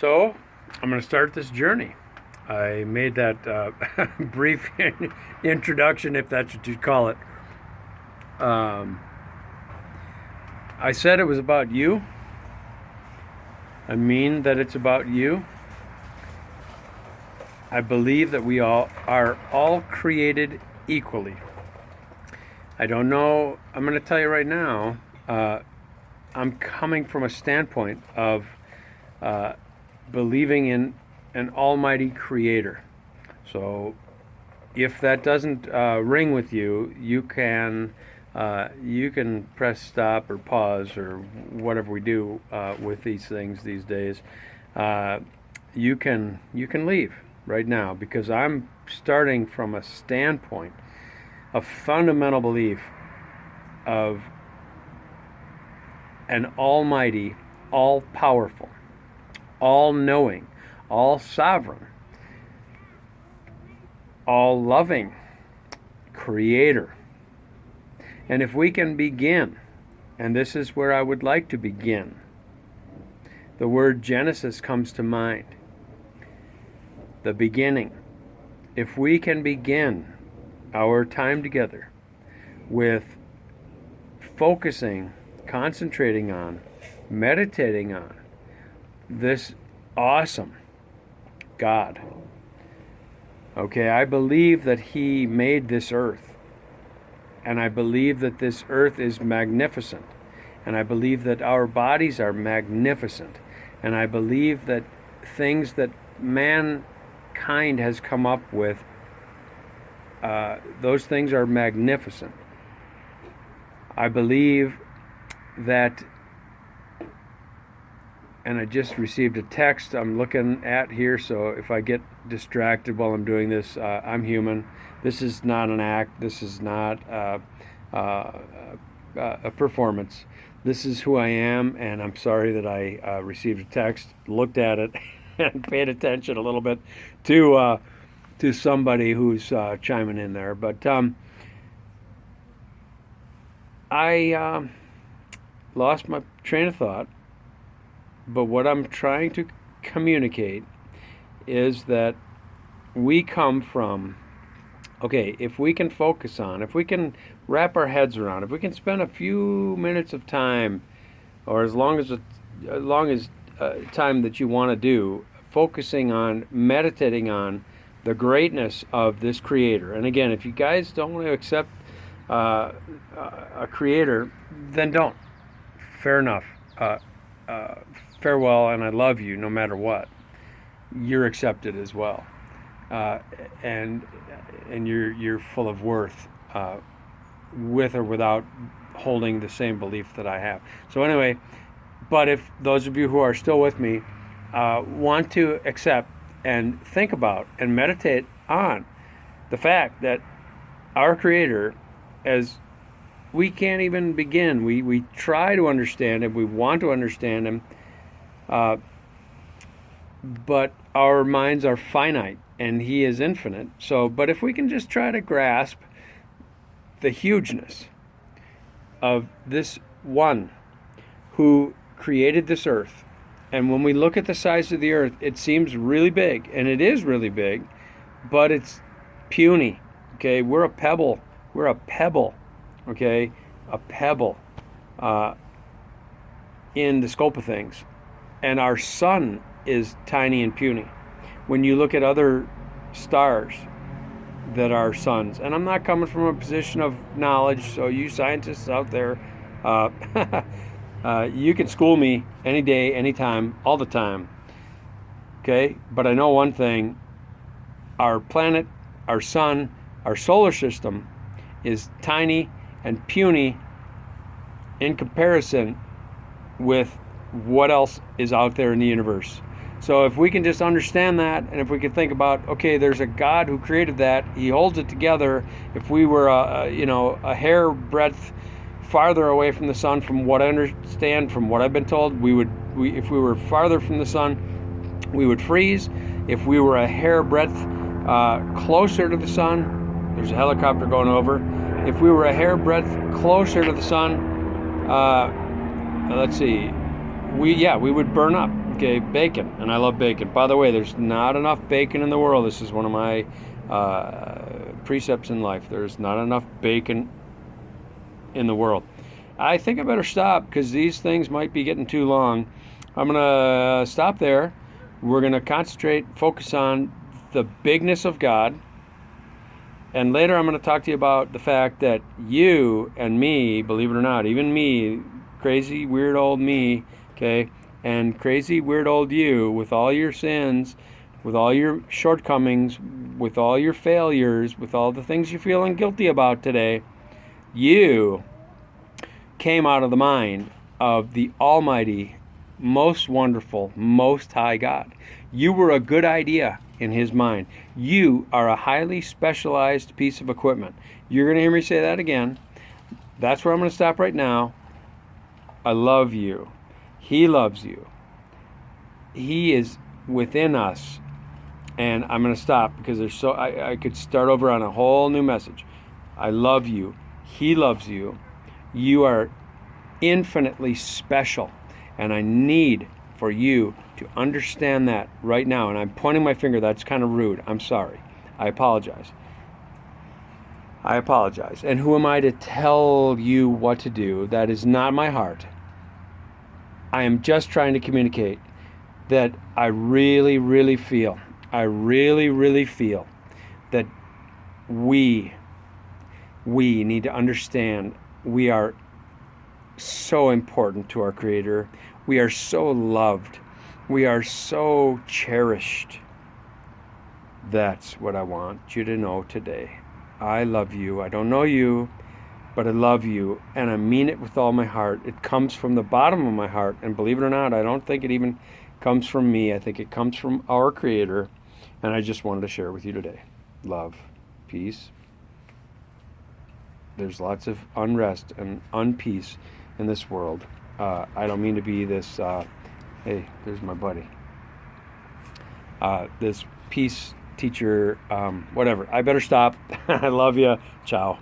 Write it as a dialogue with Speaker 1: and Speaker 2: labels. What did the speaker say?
Speaker 1: So, I'm going to start this journey. I made that brief introduction, if that's what you'd call it. Um, I said it was about you. I mean that it's about you. I believe that we all are all created equally. I don't know. I'm going to tell you right now. I'm coming from a standpoint of believing in an almighty creator. So if that doesn't ring with you, you can press stop or pause or whatever we do with these things these days. You can leave right now, because I'm starting from a standpoint, a fundamental belief of an almighty, all powerful, all knowing, all sovereign, all loving creator. And if we can begin, and this is where I would like to begin, the word Genesis comes to mind. The beginning. If we can begin our time together with focusing, concentrating on, meditating on this awesome God. Okay, I believe that He made this earth. And I believe that this earth is magnificent. And I believe that our bodies are magnificent. And I believe that things that mankind has come up with, those things are magnificent. I believe that, and I just received a text I'm looking at here, so if I get distracted while I'm doing this, I'm human. This is not an act. This is not a performance. This is who I am, and I'm sorry that I received a text, looked at it, and paid attention a little bit to somebody who's chiming in there. But I lost my train of thought. But what I'm trying to communicate is that we come from, okay, if we can focus on, if we can wrap our heads around, if we can spend a few minutes of time, or as long as time that you want to do, focusing on, meditating on the greatness of this creator. And again, if you guys don't want to accept a creator, then don't. Fair enough. Farewell, and I love you no matter what. You're accepted as well, and you're full of worth, with or without holding the same belief that I have. So anyway, but if those of you who are still with me want to accept and think about and meditate on the fact that our Creator, as we can't even begin, we try to understand Him, we want to understand Him, but our minds are finite and He is infinite. So, but if we can just try to grasp the hugeness of this one who created this earth, and when we look at the size of the earth, it seems really big, and it is really big, but it's puny. Okay, we're a pebble. We're a pebble. Okay, a pebble in the scope of things. And our sun is tiny and puny. When you look at other stars that are suns, and I'm not coming from a position of knowledge, so you scientists out there, you can school me any day, anytime, all the time. Okay? But I know one thing. Our planet, our sun, our solar system is tiny and puny in comparison with what else is out there in the universe. So if we can just understand that, and if we can think about, okay, there's a God who created that, He holds it together. If we were a hair breadth farther away from the sun, from what I understand, from what I've been told, if we were farther from the sun, we would freeze. If we were a hair breadth closer to the sun, there's a helicopter going over. If we were a hair breadth closer to the sun, let's see, we would burn up. Okay, bacon, and I love bacon. By the way, there's not enough bacon in the world. This is one of my precepts in life. There's not enough bacon in the world. I think I better stop because these things might be getting too long. I'm going to stop there. We're going to concentrate, focus on the bigness of God. And later I'm going to talk to you about the fact that you and me, believe it or not, even me, crazy, weird old me, okay, and crazy, weird old you, with all your sins, with all your shortcomings, with all your failures, with all the things you're feeling guilty about today, you came out of the mind of the Almighty, most wonderful, most high God. You were a good idea in his mind. You are a highly specialized piece of equipment. You're going to hear me say that again. That's where I'm going to stop right now. I love you. He loves you. He is within us. And I'm going to stop because there's I could start over on a whole new message. I love you. He loves you. You are infinitely special. And I need for you to understand that right now. And I'm pointing my finger. That's kind of rude. I'm sorry. I apologize. I apologize. And who am I to tell you what to do? That is not my heart. I am just trying to communicate that I really, really feel that we need to understand we are so important to our Creator. We are so loved. We are so cherished. That's what I want you to know today. I love you. I don't know you, but I love you, and I mean it with all my heart. It comes from the bottom of my heart, and believe it or not, I don't think it even comes from me. I think it comes from our Creator, and I just wanted to share with you today. Love, peace. There's lots of unrest and unpeace in this world. I don't mean to be this, hey, there's my buddy. This peace teacher, whatever. I better stop. I love you. Ciao.